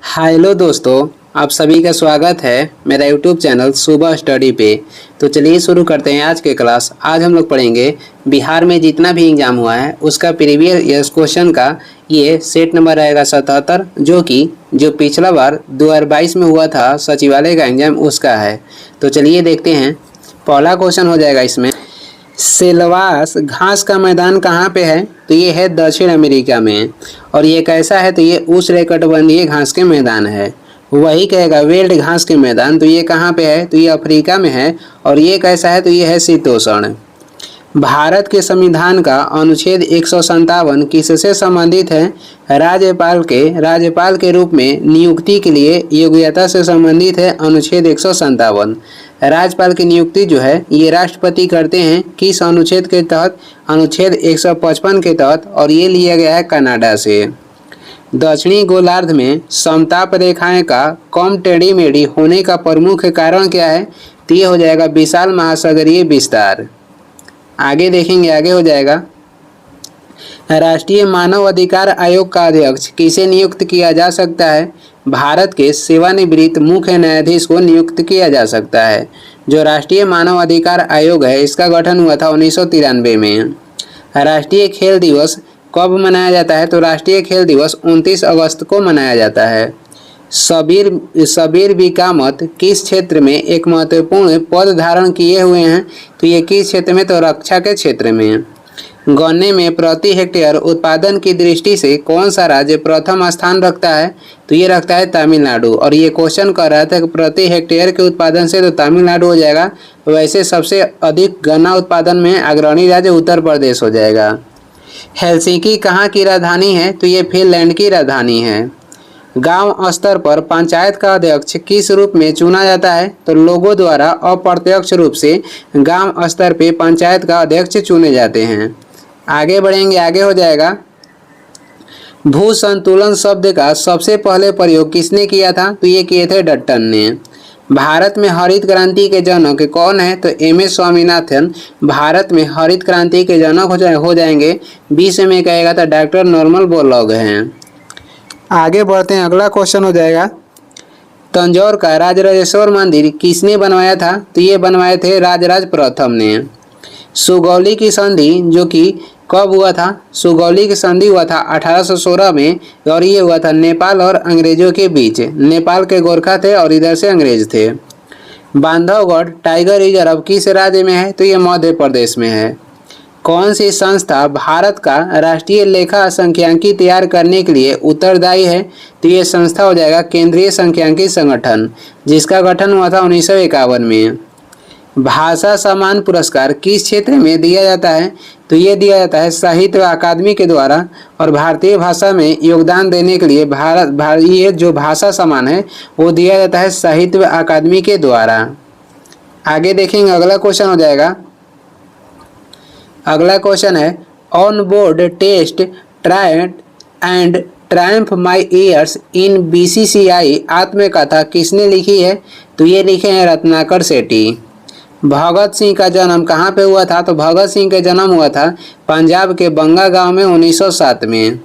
Hello दोस्तों, आप सभी का स्वागत है मेरा यूट्यूब चैनल सुबह स्टडी पे। तो चलिए शुरू करते हैं आज के क्लास। आज हम लोग पढ़ेंगे बिहार में जितना भी एग्ज़ाम हुआ है उसका प्रीवियस ईयर्स क्वेश्चन का ये सेट नंबर रहेगा 77, जो पिछला बार 2022 में हुआ था सचिवालय का एग्जाम उसका है। तो चलिए देखते हैं। पहला क्वेश्चन हो जाएगा इसमें, सेल्वास घास का मैदान कहाँ पे है? तो ये है दक्षिण अमेरिका में। और ये कैसा है? तो ये उष्णकटिबंधीय घास के मैदान है। वही कहेगा वेल्ड घास के मैदान, तो ये कहाँ पे है? तो ये अफ्रीका में है। और ये कैसा है? तो ये है शीतोष्ण। भारत के संविधान का अनुच्छेद 157 किससे संबंधित है? राज्यपाल के रूप में नियुक्ति के लिए योग्यता से संबंधित है अनुच्छेद 157। राज्यपाल की नियुक्ति जो है ये राष्ट्रपति करते हैं। किस अनुच्छेद के तहत? अनुच्छेद 155 के तहत। और ये लिया गया है कनाडा से। दक्षिणी गोलार्ध में समताप रेखाएं का कम टेढ़ी मेढ़ी होने का प्रमुख कारण क्या है? तो ये हो जाएगा विशाल महासागरीय विस्तार। आगे देखेंगे, आगे हो जाएगा, राष्ट्रीय मानव अधिकार आयोग का अध्यक्ष किसे नियुक्त किया जा सकता है? भारत के सेवानिवृत्त मुख्य न्यायाधीश को नियुक्त किया जा सकता है। जो राष्ट्रीय मानव अधिकार आयोग है इसका गठन हुआ था 1993 में। राष्ट्रीय खेल दिवस कब मनाया जाता है? तो राष्ट्रीय खेल दिवस 29 अगस्त को मनाया जाता है। सबीर बिकामत किस क्षेत्र में एक महत्वपूर्ण पद धारण किए हुए हैं? तो ये किस क्षेत्र में? तो रक्षा के क्षेत्र में। गन्ने में प्रति हेक्टेयर उत्पादन की दृष्टि से कौन सा राज्य प्रथम स्थान रखता है? तो ये रखता है तमिलनाडु। और ये क्वेश्चन कर रहा था कि प्रति हेक्टेयर के उत्पादन से तो तमिलनाडु हो जाएगा। वैसे सबसे अधिक गन्ना उत्पादन में अग्रणी राज्य उत्तर प्रदेश हो जाएगा। हेलसिंकी कहाँ की राजधानी है? तो ये फिनलैंड की राजधानी है। गांव स्तर पर पंचायत का अध्यक्ष किस रूप में चुना जाता है? तो लोगों द्वारा अप्रत्यक्ष रूप से गांव स्तर पे पंचायत का अध्यक्ष चुने जाते हैं। आगे बढ़ेंगे, आगे हो जाएगा, भू संतुलन शब्द का सबसे पहले प्रयोग किसने किया था? तो ये किए थे डट्टन ने। भारत में हरित क्रांति के जनक कौन है? तो एम.एस. स्वामीनाथन भारत में हरित क्रांति के जनक हो जाएंगे। 20 में कहेगा तो डॉक्टर नॉर्मल बोरलॉग हैं। आगे बढ़ते हैं, अगला क्वेश्चन हो जाएगा, तंजौर का राजराजेश्वर मंदिर किसने बनवाया था? तो ये बनवाए थे राजराज प्रथम ने। सुगौली की संधि जो कि कब हुआ था? सुगौली की संधि हुआ था 1816 में। और ये हुआ था नेपाल और अंग्रेजों के बीच। नेपाल के गोरखा थे और इधर से अंग्रेज थे। बांधवगढ़ टाइगर रिजर्व किस राज्य में है? तो ये मध्य प्रदेश में है। कौन सी संस्था भारत का राष्ट्रीय लेखा संख्यांकी तैयार करने के लिए उत्तरदायी है? तो ये संस्था हो जाएगा केंद्रीय संख्यांकी संगठन, जिसका गठन हुआ था 1951 में। भाषा सम्मान पुरस्कार किस क्षेत्र में दिया जाता है? तो ये दिया जाता है साहित्य अकादमी के द्वारा। और भारतीय भाषा में योगदान देने के लिए ये जो भाषा सम्मान है वो दिया जाता है साहित्य अकादमी के द्वारा। आगे देखेंगे, अगला क्वेश्चन हो जाएगा, अगला क्वेश्चन है, on board test tried and triumph my years in BCCI आत्मकथा किसने लिखी है? तो ये लिखे हैं रत्नाकर सेठी। भगत सिंह का जन्म कहाँ पे हुआ था? तो भगत सिंह का जन्म हुआ था पंजाब के बंगा गांव में 1907 में।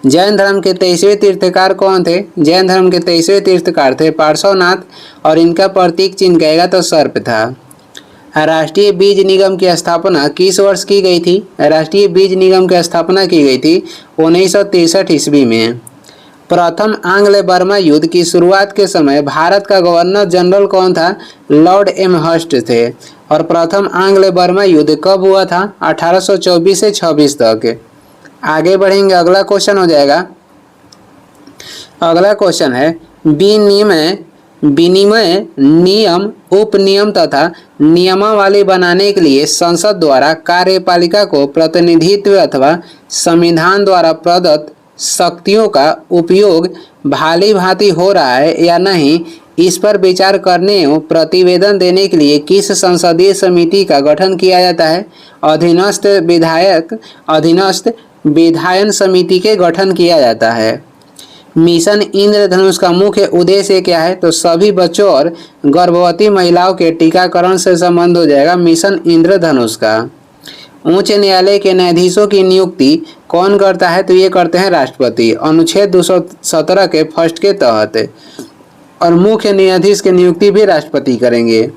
जैन धर्म के 23वें तीर्थकार कौन थे? जैन धर्म के 23वें तीर्थकार थे पार्श्वनाथ। और इनका प्रतीक चिन्ह कहेगा तो सर्प था। राष्ट्रीय बीज निगम की स्थापना किस वर्ष की गई थी? राष्ट्रीय बीज निगम की स्थापना की गई थी 1963 ईस्वी में। प्रथम आंग्ल बर्मा युद्ध की शुरुआत के समय भारत का गवर्नर जनरल कौन था? लॉर्ड एमहर्स्ट थे। और प्रथम आंग्ल बर्मा युद्ध कब हुआ था? 1824 से 26 तक। आगे बढ़ेंगे, अगला क्वेश्चन हो जाएगा, अगला क्वेश्चन है, विनिमय नियम उपनियम तथा नियमावली बनाने के लिए संसद द्वारा कार्यपालिका को प्रतिनिधित्व अथवा संविधान द्वारा प्रदत्त शक्तियों का उपयोग भाली भांति हो रहा है या नहीं, इस पर विचार करने एवं प्रतिवेदन देने के लिए किस संसदीय समिति का गठन किया जाता है? अधीनस्थ विधायन समिति के गठन किया जाता है। मिशन इंद्रधनुष का मुख्य उद्देश्य क्या है? तो सभी बच्चों और गर्भवती महिलाओं के टीकाकरण से संबंध हो जाएगा मिशन इंद्रधनुष का। उच्च न्यायालय के न्यायाधीशों की नियुक्ति कौन करता है? तो ये करते हैं राष्ट्रपति, अनुच्छेद 217 के फर्स्ट के तहत। और मुख्य न्यायाधीश की नियुक्ति भी राष्ट्रपति करेंगे।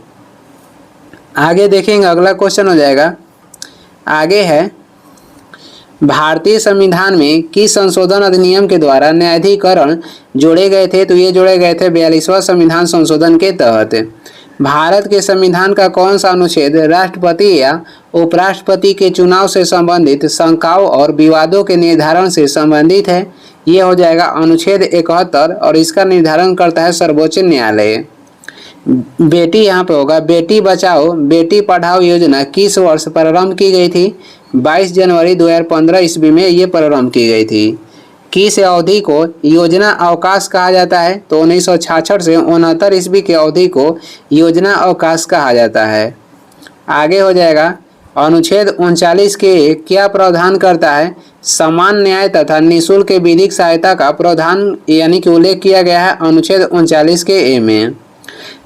आगे देखेंगे, अगला क्वेश्चन हो जाएगा, आगे है भारतीय संविधान में किस संशोधन अधिनियम के द्वारा न्यायाधिकरण जोड़े गए थे? तो ये जोड़े गए थे 42वां संविधान संशोधन के तहत। भारत के संविधान का कौन सा अनुच्छेद राष्ट्रपति या उपराष्ट्रपति के चुनाव से संबंधित शंकाओं और विवादों के निर्धारण से संबंधित है? ये हो जाएगा अनुच्छेद 71 और इसका निर्धारण करता है सर्वोच्च न्यायालय। बेटी यहाँ पे होगा, बेटी बचाओ बेटी पढ़ाओ योजना किस वर्ष प्रारंभ की गई थी? 22 जनवरी 2015 ईस्वी में ये प्रारंभ की गई थी। किस अवधि को योजना अवकाश कहा जाता है? तो 1966 से 69 ईस्वी की अवधि को योजना अवकाश कहा जाता है। आगे हो जाएगा, अनुच्छेद 39 के क्या प्रावधान करता है? समान न्याय तथा निःशुल्क विधिक सहायता का प्रावधान यानी कि उल्लेख किया गया है अनुच्छेद 39 के ए में।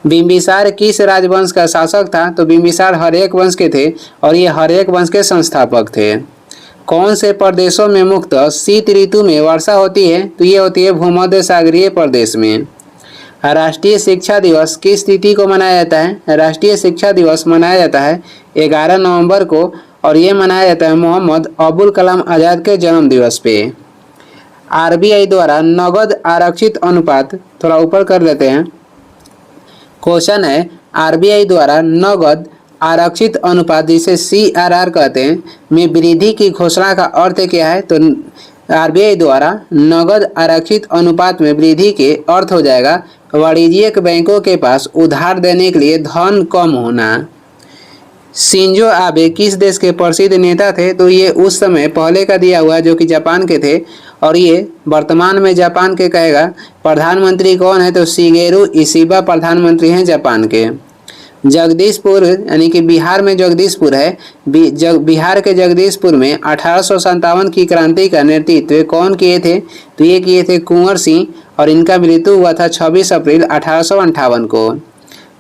बिंबिसार किस राजवंश का शासक था? तो बिंबिसार हर्यक वंश के थे और ये हर्यक वंश के संस्थापक थे। कौन से प्रदेशों में मुक्त शीत ऋतु में वर्षा होती है? तो ये होती है भूमध्य सागरीय प्रदेश में। राष्ट्रीय शिक्षा दिवस किस तिथि को मनाया जाता है? राष्ट्रीय शिक्षा दिवस मनाया जाता है 11 नवंबर को और ये मनाया जाता है मोहम्मद अबुल कलाम आज़ाद के जन्म दिवस पे। आरबीआई द्वारा नगद आरक्षित अनुपात, थोड़ा ऊपर कर लेते हैं, क्वेश्चन है आरबीआई द्वारा नगद आरक्षित अनुपात जिसे CRR कहते हैं में वृद्धि की घोषणा का अर्थ क्या है? तो आरबीआई द्वारा नगद आरक्षित अनुपात में वृद्धि के अर्थ हो जाएगा वाणिज्यिक बैंकों के पास उधार देने के लिए धन कम होना। शिंजो आबे किस देश के प्रसिद्ध नेता थे? तो ये उस समय पहले का दिया हुआ जो कि जापान के थे और ये वर्तमान में जापान के कहेगा। प्रधानमंत्री कौन है? तो शिगेरू इशिबा प्रधानमंत्री हैं जापान के। जगदीशपुर यानी कि बिहार में जगदीशपुर है, बिहार के जगदीशपुर में 1857 की क्रांति का नेतृत्व कौन किए थे? तो ये किए थे कुंवर सिंह और इनका मृत्यु हुआ था 26 अप्रैल 1858 को।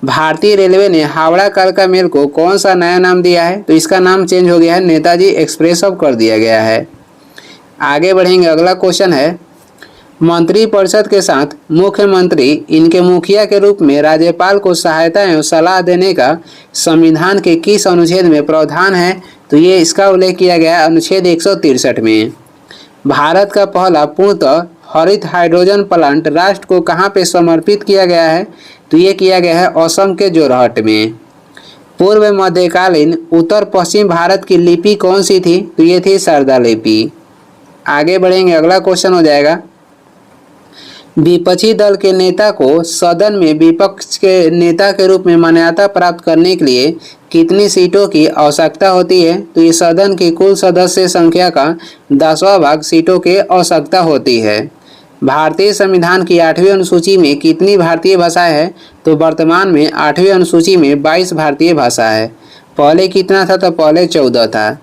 भारतीय रेलवे ने हावड़ा कालका मेल को कौन सा नया नाम दिया है? तो इसका नाम चेंज हो गया है, नेताजी एक्सप्रेस अब कर दिया गया है। आगे बढ़ेंगे, अगला क्वेश्चन है मंत्रिपरिषद के साथ मुख्यमंत्री इनके मुखिया के रूप में राज्यपाल को सहायता एवं सलाह देने का संविधान के किस अनुच्छेद में प्रावधान है? तो ये इसका उल्लेख किया गया है अनुच्छेद 163 में। भारत का पहला पूर्णतः हरित हाइड्रोजन प्लांट राष्ट्र को कहाँ पे समर्पित किया गया है? तो ये किया गया है असम के जोरहट में। पूर्व मध्यकालीन उत्तर पश्चिम भारत की लिपि कौन सी थी? तो ये थी शारदा लिपि। आगे बढ़ेंगे, अगला क्वेश्चन हो जाएगा विपक्षी दल के नेता को सदन में विपक्ष के नेता के रूप में मान्यता प्राप्त करने के लिए कितनी सीटों की आवश्यकता होती है? तो ये सदन की कुल सदस्य संख्या का 10वां भाग सीटों की आवश्यकता होती है। भारतीय संविधान की 8वीं अनुसूची में कितनी भारतीय भाषाएं हैं? तो वर्तमान में 8वीं अनुसूची में 22 भारतीय भाषा है। पहले कितना था? तो पहले 14 था।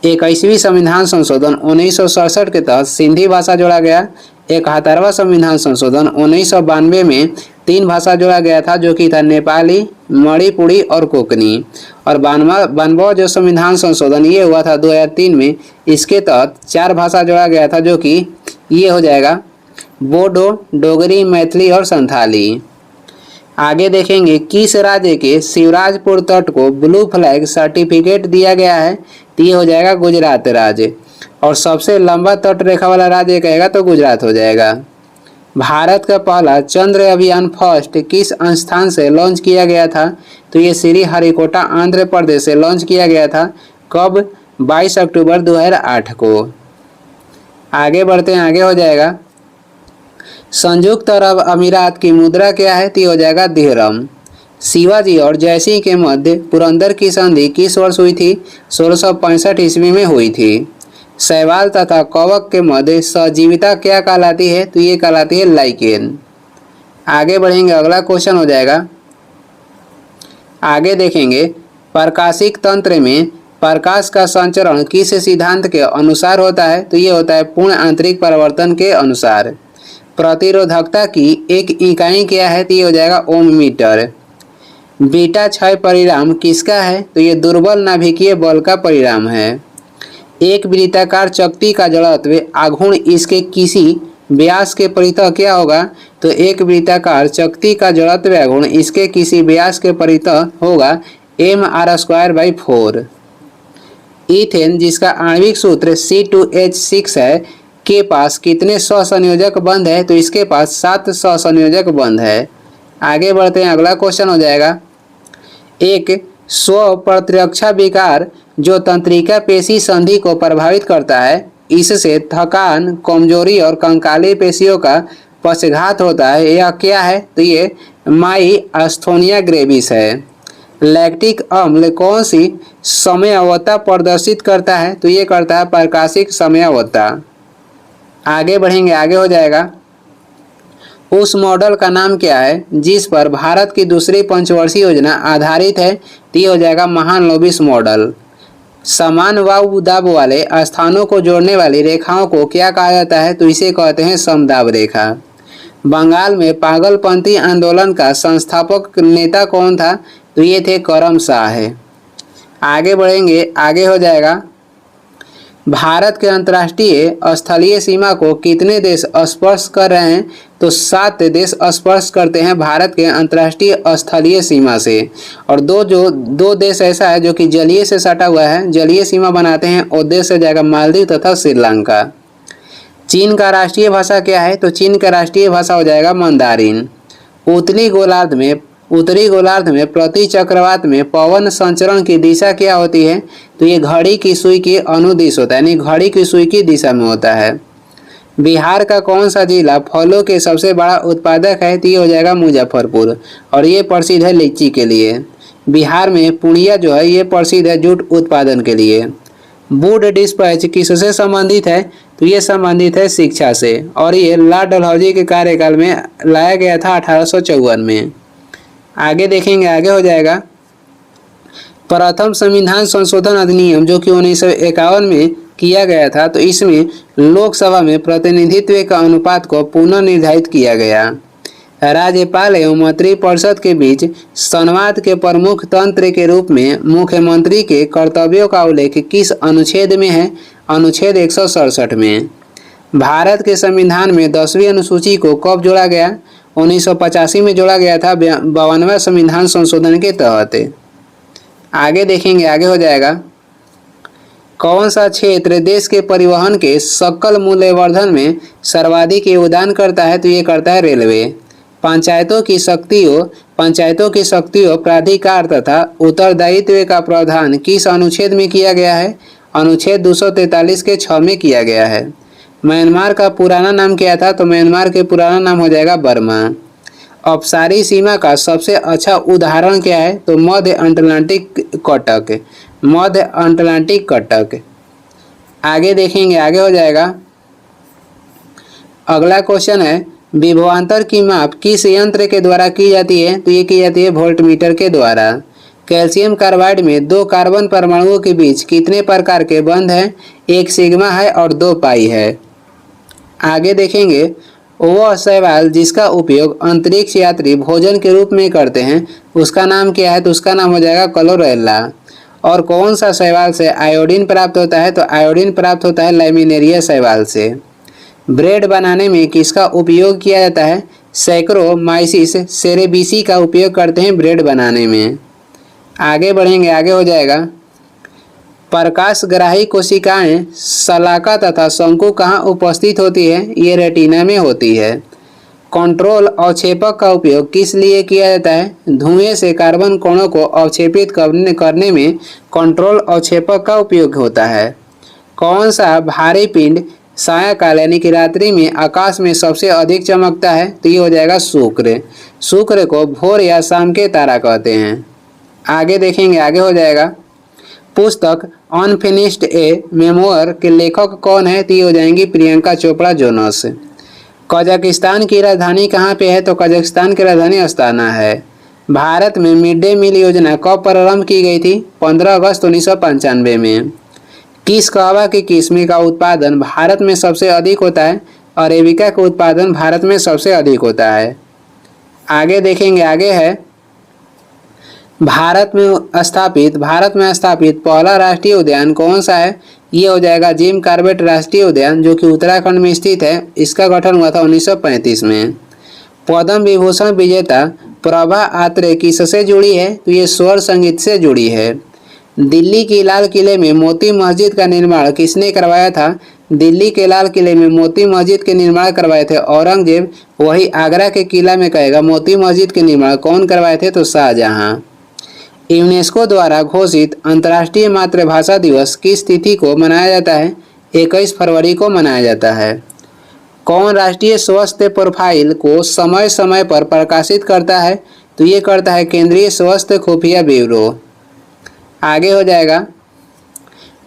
21वीं संविधान संशोधन 1967 के तहत सिंधी भाषा जोड़ा गया। 71वां संविधान संशोधन 1992 में 3 भाषा जोड़ा गया था जो कि था नेपाली, मणिपुरी और कोंकणी। और 92वां जो संविधान संशोधन ये हुआ था 2003 में, इसके तहत 4 भाषा जोड़ा गया था जो कि ये हो जाएगा बोडो, डोगरी, मैथिली और संथाली। आगे देखेंगे किस राज्य के शिवराजपुर तट को ब्लू फ्लैग सर्टिफिकेट दिया गया है? तो ये हो जाएगा गुजरात राज्य। और सबसे लंबा तट रेखा वाला राज्य कहेगा तो गुजरात हो जाएगा। भारत का पहला चंद्र अभियान फर्स्ट किस स्थान से लॉन्च किया गया था? तो ये श्री हरिकोटा आंध्र प्रदेश से लॉन्च किया गया था। कब? 22 अक्टूबर 2008 को। आगे बढ़ते हैं, आगे हो जाएगा संयुक्त अरब अमीरात की मुद्रा क्या है? तो हो जाएगा दिरहम। शिवाजी और जयसिंह के मध्य पुरंदर की संधि किस वर्ष हुई थी? 1665 ईस्वी में हुई थी। शैवाल तथा कवक के मध्य सजीविता क्या कहलाती है? तो ये कहलाती है लाइकेन। आगे बढ़ेंगे, अगला क्वेश्चन हो जाएगा आगे देखेंगे प्रकाशिक तंत्र में प्रकाश का संचरण किस सिद्धांत के अनुसार होता है? तो ये होता है पूर्ण आंतरिक परिवर्तन के अनुसार। प्रतिरोधकता की एक इकाई क्या है? तो ये हो जाएगा ओम मीटर। बीटा क्षय परिणाम किसका है? तो ये दुर्बल नाभिकीय बल का परिणाम है। एक वृत्ताकार चकती का जड़त्व आघूर्ण इसके किसी व्यास के परितः क्या होगा? तो एक वृत्ताकार चकती का जड़त्व आघूर्ण इसके किसी व्यास के परितः होगा mr²/4। इथेन जिसका आणविक सूत्र C2H6 है के पास कितने सहसंयोजक बंध है? तो इसके पास 7 सहसंयोजक बंध है। आगे बढ़ते हैं, अगला क्वेश्चन हो जाएगा। एक स्व प्रतिरक्षा विकार जो तंत्रिका पेशी संधि को प्रभावित करता है, इससे थकान, कमजोरी और कंकाली पेशियों का पक्षघात होता है, यह क्या है? तो ये माइस्थेनिया ग्रेविस है। लैक्टिक अम्ल कौन सी समयावता प्रदर्शित करता है? तो ये करता है प्रकाशिक समयावता। आगे बढ़ेंगे, आगे हो जाएगा। उस मॉडल का नाम क्या है जिस पर भारत की दूसरी पंचवर्षीय योजना आधारित है? तो ये हो जाएगा महालनोबिस मॉडल। समान वायु दाब वाले स्थानों को जोड़ने वाली रेखाओं को क्या कहा जाता है? तो इसे कहते हैं समदाब रेखा। बंगाल में पागलपंथी आंदोलन का संस्थापक नेता कौन था? तो ये थे करम शाह। आगे बढ़ेंगे, आगे हो जाएगा। भारत के अंतर्राष्ट्रीय स्थलीय सीमा को कितने देश स्पर्श कर रहे हैं? तो 7 देश स्पर्श करते हैं भारत के अंतर्राष्ट्रीय स्थलीय सीमा से। और दो देश ऐसा है जो कि जलीय से सटा हुआ है, जलीय सीमा बनाते हैं, और देश हो जाएगा मालदीव तथा श्रीलंका। चीन का राष्ट्रीय भाषा क्या है? तो चीन का राष्ट्रीय भाषा हो जाएगा मंदारिन। उत्तरी गोलार्ध में प्रति चक्रवात में पवन संचरण की दिशा क्या होती है? तो ये घड़ी की सुई के अनुदिश होता है, यानी घड़ी की सुई की दिशा में होता है। बिहार का कौन सा जिला फलों के सबसे बड़ा उत्पादक है? तो ये हो जाएगा मुजफ्फरपुर, और ये प्रसिद्ध है लीची के लिए। बिहार में पूर्णिया जो है ये प्रसिद्ध है जूट उत्पादन के लिए। वुड डिस्पैच किससे संबंधित है? तो ये संबंधित है शिक्षा से, और ये लॉर्ड डलहौजी के कार्यकाल में लाया गया था 1854 में। आगे देखेंगे, आगे हो जाएगा। प्रथम संविधान संशोधन अधिनियम जो कि 1951 में किया गया था, तो इसमें लोकसभा में प्रतिनिधित्व का अनुपात को पुनः निर्धारित किया गया। राज्यपाल एवं मंत्रिपरिषद के बीच संवाद के प्रमुख तंत्र के रूप में मुख्यमंत्री के कर्तव्यों का उल्लेख किस अनुच्छेद में है? अनुच्छेद 167 में। भारत के संविधान में 10वीं अनुसूची को कब जोड़ा गया? 1985 में जोड़ा गया था 52वें संविधान संशोधन के तहत। आगे देखेंगे, आगे हो जाएगा। कौन सा क्षेत्र देश के परिवहन के सकल मूल्यवर्धन में सर्वाधिक योगदान करता है? तो ये करता है रेलवे। पंचायतों की शक्तियों प्राधिकार तथा उत्तरदायित्व का प्रावधान किस अनुच्छेद में किया गया है? अनुच्छेद 243 के 6 में किया गया है। म्यांमार का पुराना नाम क्या था? तो म्यांमार के पुराना नाम हो जाएगा बर्मा। अपसारी सीमा का सबसे अच्छा उदाहरण क्या है? तो मध्य अटलांटिक कटक। आगे देखेंगे, आगे हो जाएगा। अगला क्वेश्चन है, विभवांतर की माप किस यंत्र के द्वारा की जाती है? तो ये की जाती है वोल्टमीटर के द्वारा। कैल्शियम कार्बाइड में 2 कार्बन परमाणुओं के बीच कितने प्रकार के बंध हैं? 1 सिग्मा है और 2 पाई है। आगे देखेंगे, वह शैवाल जिसका उपयोग अंतरिक्ष यात्री भोजन के रूप में करते हैं उसका नाम क्या है? तो उसका नाम हो जाएगा क्लोरेला। और कौन सा शैवाल से आयोडीन प्राप्त होता है? तो आयोडीन प्राप्त होता है लैमिनेरिया शैवाल से। ब्रेड बनाने में किसका उपयोग किया जाता है? सैक्रोमाइसिस सेरेबिसी का उपयोग करते हैं ब्रेड बनाने में। आगे बढ़ेंगे, आगे हो जाएगा। प्रकाशग्राही कोशिकाएं शलाका तथा शंकु कहाँ उपस्थित होती है? ये रेटिना में होती है। कंट्रोल अवक्षेपक का उपयोग किस लिए किया जाता है? धुएं से कार्बन कणों को अवक्षेपित करने में कंट्रोल अवक्षेपक का उपयोग होता है। कौन सा भारी पिंड सायंकाल यानी कि रात्रि में आकाश में सबसे अधिक चमकता है? तो ये हो जाएगा शुक्र। शुक्र को भोर या शाम के तारा कहते हैं। आगे देखेंगे, आगे हो जाएगा। पुस्तक अनफिनिश्ड ए मेमोयर के लेखक कौन है? तो ये हो जाएंगी प्रियंका चोपड़ा जोनस। कजाकिस्तान की राजधानी कहाँ पे है? तो कजाकिस्तान की राजधानी अस्ताना है। भारत में मिड डे मील योजना कब प्रारंभ की गई थी? 15 अगस्त 1995 में। किस कहवा की किस्म का उत्पादन भारत में सबसे अधिक होता है? अरेबिका का उत्पादन भारत में सबसे अधिक होता है। आगे देखेंगे, आगे है भारत में स्थापित पहला राष्ट्रीय उद्यान कौन सा है? ये हो जाएगा जिम कॉर्बेट राष्ट्रीय उद्यान, जो कि उत्तराखंड में स्थित है। इसका गठन हुआ था 1935 में। पद्म विभूषण विजेता प्रभा आत्रे किससे जुड़ी है? तो ये स्वर संगीत से जुड़ी है। दिल्ली की लाल किले में मोती मस्जिद का निर्माण किसने करवाया था? दिल्ली के लाल किले में मोती मस्जिद के निर्माण करवाए थे औरंगजेब। वही आगरा के किला में कहेगा मोती मस्जिद के निर्माण कौन करवाए थे? तो शाहजहां। यूनेस्को द्वारा घोषित अंतर्राष्ट्रीय मातृभाषा दिवस किस तिथि को मनाया जाता है? 21 फरवरी को मनाया जाता है। कौन राष्ट्रीय स्वास्थ्य प्रोफाइल को समय समय पर प्रकाशित करता है? तो ये करता है केंद्रीय स्वास्थ्य खुफिया ब्यूरो। आगे हो जाएगा,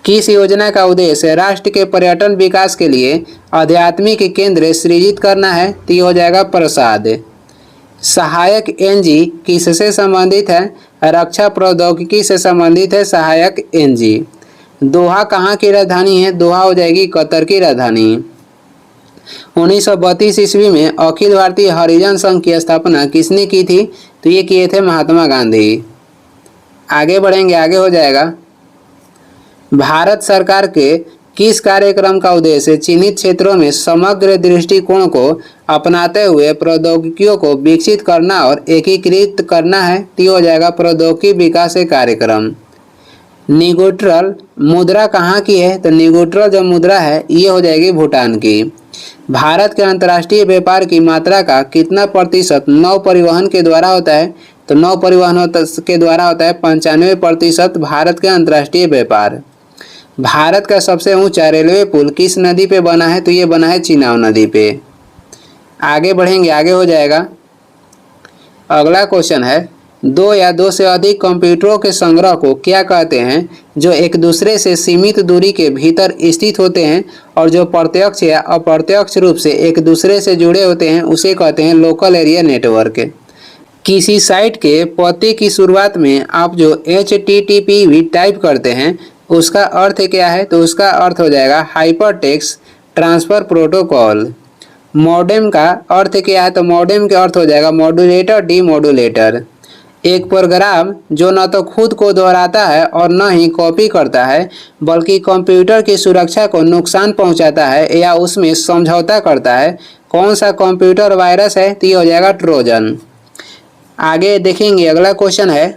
किस योजना का उद्देश्य राष्ट्र के पर्यटन विकास के लिए आध्यात्मिक केंद्र सृजित करना है? तो ये हो जाएगा प्रसाद। सहायक एनजी किससे संबंधित है? रक्षा प्रौद्योगिकी से संबंधित है सहायक एनजी। दोहा कहाँ की राजधानी है? दोहा हो जाएगी कतर की राजधानी। 1932 ईस्वी में अखिल भारतीय हरिजन संघ की स्थापना किसने की थी? तो ये किए थे महात्मा गांधी। आगे बढ़ेंगे, आगे हो जाएगा, भारत सरकार के किस कार्यक्रम का उद्देश्य चिन्हित क्षेत्रों में समग्र दृष्टिकोण को अपनाते हुए प्रौद्योगिकियों को विकसित करना और एकीकृत करना है? तो हो जाएगा प्रौद्योगिकी विकास कार्यक्रम। निगोट्रल मुद्रा कहाँ की है? तो निगोट्रल जो मुद्रा है ये हो जाएगी भूटान की। भारत के अंतर्राष्ट्रीय व्यापार की मात्रा का कितना प्रतिशत नौ परिवहन के द्वारा होता है? तो नौ परिवहन के द्वारा होता है 95% भारत के अंतर्राष्ट्रीय व्यापार। भारत का सबसे ऊंचा रेलवे पुल किस नदी पे बना है? तो ये बना है चिनाब नदी पे। आगे बढ़ेंगे, आगे हो जाएगा, अगला क्वेश्चन है, दो या दो से अधिक कंप्यूटरों के संग्रह को क्या कहते हैं जो एक दूसरे से सीमित दूरी के भीतर स्थित होते हैं और जो प्रत्यक्ष या अप्रत्यक्ष रूप से एक दूसरे से जुड़े होते हैं? उसे कहते हैं लोकल एरिया नेटवर्क। किसी साइट के पते की शुरुआत में आप जो HTTP भी टाइप करते हैं उसका अर्थ क्या है? तो उसका अर्थ हो जाएगा हाइपरटेक्स्ट ट्रांसफर प्रोटोकॉल। मॉडेम का अर्थ क्या है? तो मॉडेम का अर्थ हो जाएगा मॉड्यूलेटर डीमॉड्यूलेटर। एक प्रोग्राम जो न तो खुद को दोहराता है और न ही कॉपी करता है बल्कि कंप्यूटर की सुरक्षा को नुकसान पहुंचाता है या उसमें समझौता करता है, कौन सा कंप्यूटर वायरस है? तो ये हो जाएगा ट्रोजन। आगे देखेंगे, अगला क्वेश्चन है,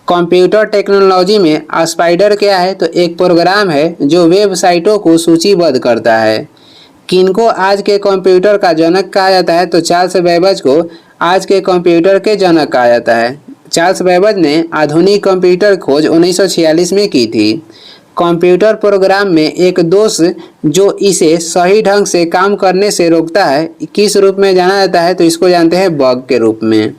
कंप्यूटर टेक्नोलॉजी में स्पाइडर क्या है? तो एक प्रोग्राम है जो वेबसाइटों को सूचीबद्ध करता है। किनको आज के कंप्यूटर का जनक कहा जाता है? तो चार्ल्स बेबेज को आज के कंप्यूटर के जनक कहा जाता है। चार्ल्स बेबेज ने आधुनिक कंप्यूटर खोज 1946 में की थी। कंप्यूटर प्रोग्राम में एक दोष जो इसे सही ढंग से काम करने से रोकता है किस रूप में जाना जाता है? तो इसको जानते हैं बग के रूप में।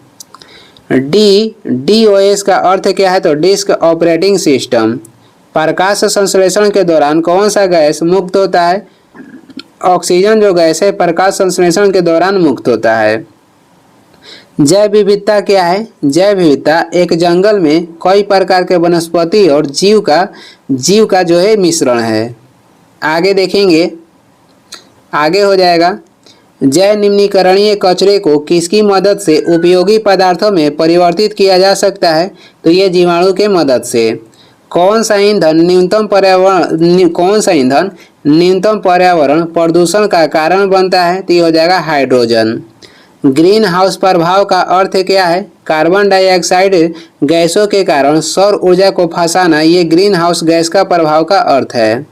DOS का अर्थ क्या है? तो डिस्क ऑपरेटिंग सिस्टम। प्रकाश संश्लेषण के दौरान कौन सा गैस मुक्त होता है? ऑक्सीजन जो गैस है प्रकाश संश्लेषण के दौरान मुक्त होता है। जैव विविधता क्या है? जैव विविधता एक जंगल में कई प्रकार के वनस्पति और जीव का जो है मिश्रण है। आगे देखेंगे, आगे हो जाएगा, जैव निम्नीकरणीय कचरे को किसकी मदद से उपयोगी पदार्थों में परिवर्तित किया जा सकता है? तो ये जीवाणु के मदद से। कौन सा ईंधन न्यूनतम पर्यावरण प्रदूषण का कारण बनता है? तो ये हो जाएगा हाइड्रोजन। ग्रीन हाउस प्रभाव का अर्थ क्या है? कार्बन डाइऑक्साइड गैसों के कारण सौर ऊर्जा को फंसाना, ये ग्रीन हाउस गैस का प्रभाव का अर्थ है।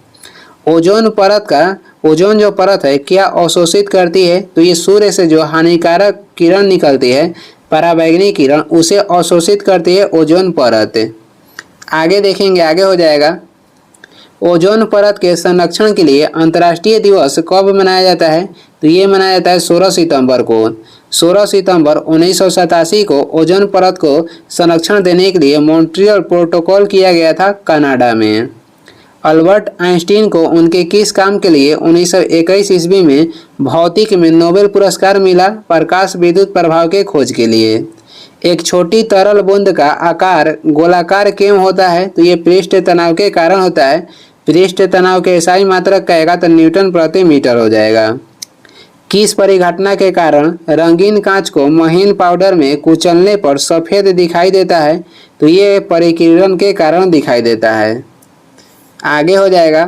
ओजोन जो परत है क्या अवशोषित करती है? तो ये सूर्य से जो हानिकारक किरण निकलती है पराबैंगनी किरण, उसे अवशोषित करती है ओजोन परत। आगे देखेंगे, आगे हो जाएगा, ओजोन परत के संरक्षण के लिए अंतर्राष्ट्रीय दिवस कब मनाया जाता है? तो ये मनाया जाता है 16 सितंबर को। 16 सितंबर 1987 को ओजोन परत को संरक्षण देने के लिए मॉन्ट्रियल प्रोटोकॉल किया गया था कनाडा में। अल्बर्ट आइंस्टीन को उनके किस काम के लिए 1921 ईस्वी में भौतिक में नोबेल पुरस्कार मिला? प्रकाश विद्युत प्रभाव के खोज के लिए। एक छोटी तरल बूंद का आकार गोलाकार क्यों होता है? तो ये पृष्ठ तनाव के कारण होता है। पृष्ठ तनाव के SI मात्रक कहेगा तो न्यूटन प्रति मीटर हो जाएगा। किस परिघटना के कारण रंगीन कांच को महीन पाउडर में कुचलने पर सफेद दिखाई देता है? तो ये परिकिरण के कारण दिखाई देता है। आगे हो जाएगा,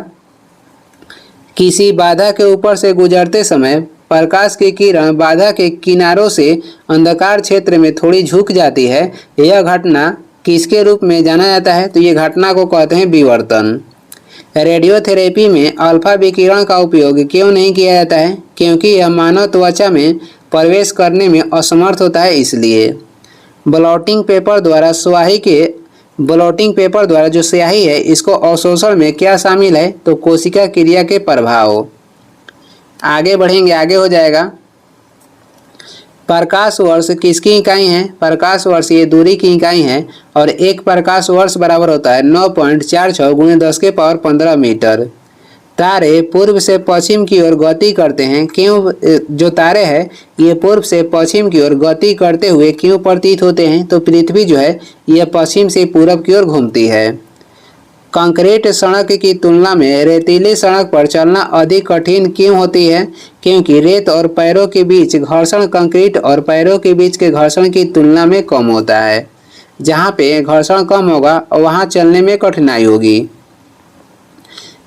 किसी बाधा के ऊपर से गुजरते समय प्रकाश की किरण बाधा के किनारों से अंधकार क्षेत्र में थोड़ी झुक जाती है। यह घटना किसके रूप में जाना जाता है? तो ये घटना को कहते हैं विवर्तन। रेडियोथेरेपी में अल्फा विकिरण का उपयोग क्यों नहीं किया जाता है? क्योंकि यह मानव त्वचा में प्रवेश करने में असमर्थ होता है, इसलिए। ब्लॉटिंग पेपर द्वारा जो स्याही है इसको अवशोषण में क्या शामिल है? तो कोशिका क्रिया के प्रभाव। आगे बढ़ेंगे, आगे हो जाएगा, प्रकाश वर्ष किसकी इकाई है? प्रकाश वर्ष ये दूरी की इकाई है और एक प्रकाश वर्ष बराबर होता है 9.46 × 10⁻15 मीटर। तारे पूर्व से पश्चिम की ओर गति करते हैं, क्यों? जो तारे हैं ये पूर्व से पश्चिम की ओर गति करते हुए क्यों प्रतीत होते हैं? तो पृथ्वी जो है यह पश्चिम से पूरब की ओर घूमती है। कंक्रीट सड़क की तुलना में रेतीली सड़क पर चलना अधिक कठिन क्यों होती है? क्योंकि रेत और पैरों के बीच घर्षण कंक्रीट और पैरों के बीच के घर्षण की तुलना में कम होता है। जहाँ पे घर्षण कम होगा वहाँ चलने में कठिनाई होगी।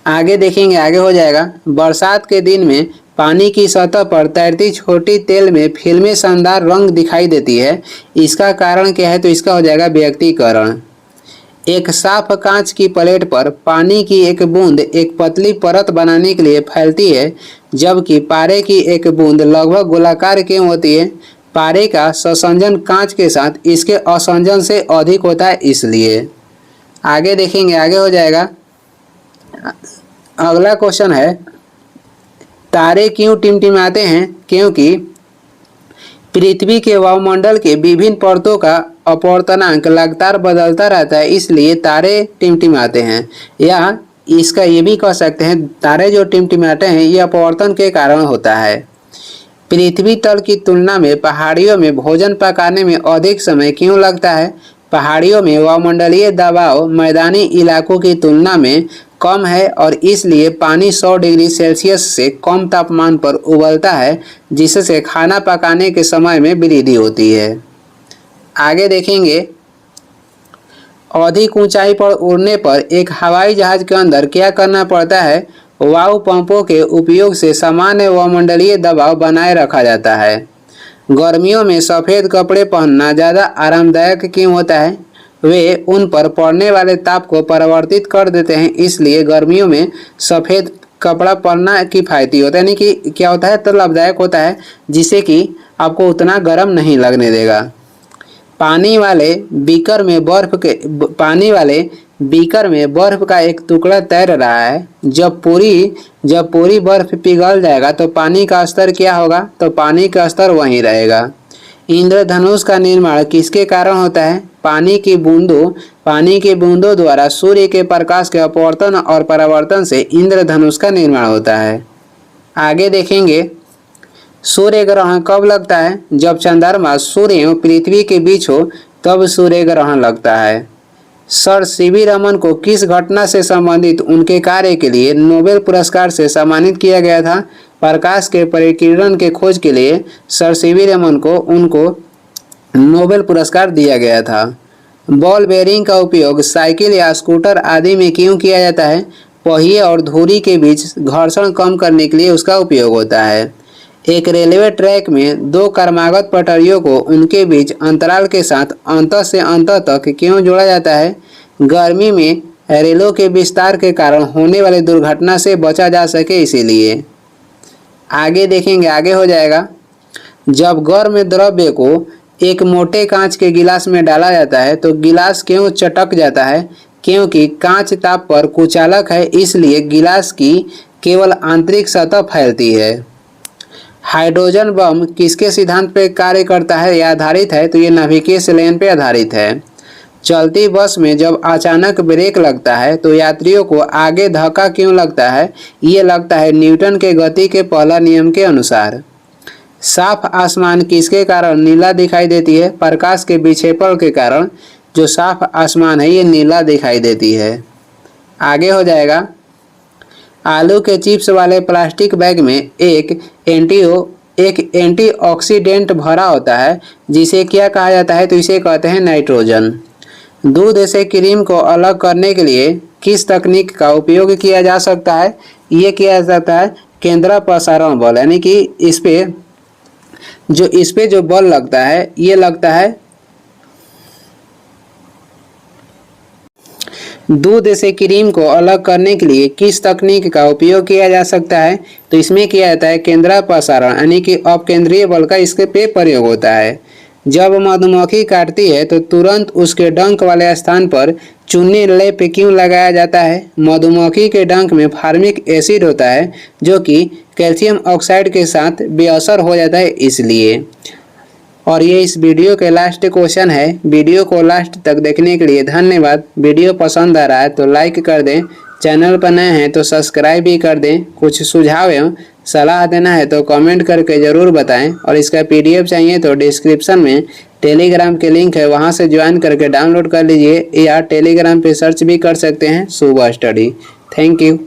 आगे देखेंगे, आगे हो जाएगा, बरसात के दिन में पानी की सतह पर तैरती छोटी तेल में फिल्में शानदार रंग दिखाई देती है। इसका कारण क्या है? तो इसका हो जाएगा व्यक्तीकरण। एक साफ कांच की प्लेट पर पानी की एक बूंद एक पतली परत बनाने के लिए फैलती है, जबकि पारे की एक बूंद लगभग गोलाकार क्यों होती है? पारे का संसंजन कांच के साथ इसके असंजन से अधिक होता है, इसलिए। आगे देखेंगे, आगे हो जाएगा, अगला क्वेश्चन है, तारे क्यों टिमटिमाते हैं? क्योंकि पृथ्वी के वायुमंडल के विभिन्न परतों का अपवर्तनांक लगातार बदलता रहता है, इसलिए तारे टिमटिमाते हैं। या इसका ये भी कह सकते हैं, तारे जो टिमटिमाते हैं ये अपवर्तन के कारण होता है। पृथ्वी तल की तुलना में पहाड़ियों में भोजन पकाने में अधिक समय क्यों लगता है? पहाड़ियों में वायुमंडलीय दबाव मैदानी इलाकों की तुलना में कम है और इसलिए पानी 100 डिग्री सेल्सियस से कम तापमान पर उबलता है, जिससे खाना पकाने के समय में वृद्धि होती है। आगे देखेंगे, अधिक ऊंचाई पर उड़ने पर एक हवाई जहाज के अंदर क्या करना पड़ता है? वायु पंपों के उपयोग से सामान्य वायुमंडलीय दबाव बनाए रखा जाता है। गर्मियों में सफ़ेद कपड़े पहनना ज़्यादा आरामदायक क्यों होता है? वे उन पर पड़ने वाले ताप को परिवर्तित कर देते हैं, इसलिए गर्मियों में सफ़ेद कपड़ा पहनना किफ़ायती होता है, यानी कि क्या होता है? तो लाभदायक होता है, जिससे कि आपको उतना गर्म नहीं लगने देगा। पानी वाले बीकर में बर्फ का एक टुकड़ा तैर रहा है। जब पूरी बर्फ पिघल जाएगा तो पानी का स्तर क्या होगा? तो पानी का स्तर वहीं रहेगा। इंद्रधनुष का निर्माण किसके कारण होता है? पानी की बूंदों द्वारा सूर्य के प्रकाश के अपवर्तन और परावर्तन से इंद्रधनुष का निर्माण होता है। आगे देखेंगे, सूर्य ग्रहण कब लगता है? जब चंद्रमा सूर्य एवं पृथ्वी के बीच हो तब सूर्य ग्रहण लगता है। सर सीवी रमन को किस घटना से संबंधित उनके कार्य के लिए नोबेल पुरस्कार से सम्मानित किया गया था? प्रकाश के परिकिरण के खोज के लिए सर सीवी रमन को उनको नोबेल पुरस्कार दिया गया था। बॉल बेयरिंग का उपयोग साइकिल या स्कूटर आदि में क्यों किया जाता है? पहिए और धुरी के बीच घर्षण कम करने के लिए उसका उपयोग होता है। एक रेलवे ट्रैक में दो क्रमागत पटरियों को उनके बीच अंतराल के साथ अंत से अंत तक क्यों जोड़ा जाता है? गर्मी में रेलों के विस्तार के कारण होने वाली दुर्घटना से बचा जा सके, इसीलिए। आगे देखेंगे, आगे हो जाएगा, जब गर्म द्रव्य को एक मोटे कांच के गिलास में डाला जाता है तो गिलास क्यों चटक जाता है? क्योंकि कांच ताप पर कुचालक है, इसलिए गिलास की केवल आंतरिक सतह फैलती है। हाइड्रोजन बम किसके सिद्धांत पर कार्य करता है या आधारित है? तो ये नाभिकीय संलयन पर आधारित है। चलती बस में जब अचानक ब्रेक लगता है तो यात्रियों को आगे धक्का क्यों लगता है? ये लगता है न्यूटन के गति के पहला नियम के अनुसार। साफ आसमान किसके कारण नीला दिखाई देती है? प्रकाश के विक्षेपण के कारण जो साफ आसमान है ये नीला दिखाई देती है। आगे हो जाएगा, आलू के चिप्स वाले प्लास्टिक बैग में एक एक एंटीऑक्सीडेंट भरा होता है, जिसे क्या कहा जाता है, तो इसे कहते हैं नाइट्रोजन। दूध से क्रीम को अलग करने के लिए किस तकनीक का उपयोग किया जा सकता है? ये किया जाता है केंद्रापसारण बल, यानी कि इस पे जो बल लगता है ये लगता है दूध से क्रीम को अलग करने के लिए किस तकनीक का उपयोग किया जा सकता है? तो इसमें किया जाता है केंद्रापसारण, यानी कि अपकेंद्रीय बल का इसके पे प्रयोग होता है। जब मधुमक्खी काटती है तो तुरंत उसके डंक वाले स्थान पर चूने लेप क्यों लगाया जाता है? मधुमक्खी के डंक में फार्मिक एसिड होता है, जो कि कैल्शियम ऑक्साइड के साथ बेअसर हो जाता है, इसलिए। और ये इस वीडियो के लास्ट क्वेश्चन है। वीडियो को लास्ट तक देखने के लिए धन्यवाद। वीडियो पसंद आ रहा है तो लाइक कर दें, चैनल पर नए हैं तो सब्सक्राइब भी कर दें। कुछ सुझाव एवं सलाह देना है तो कमेंट करके ज़रूर बताएं। और इसका PDF चाहिए तो डिस्क्रिप्शन में टेलीग्राम के लिंक है, वहां से ज्वाइन करके डाउनलोड कर लीजिए, या टेलीग्राम पे सर्च भी कर सकते हैं शुभ स्टडी। Thank you.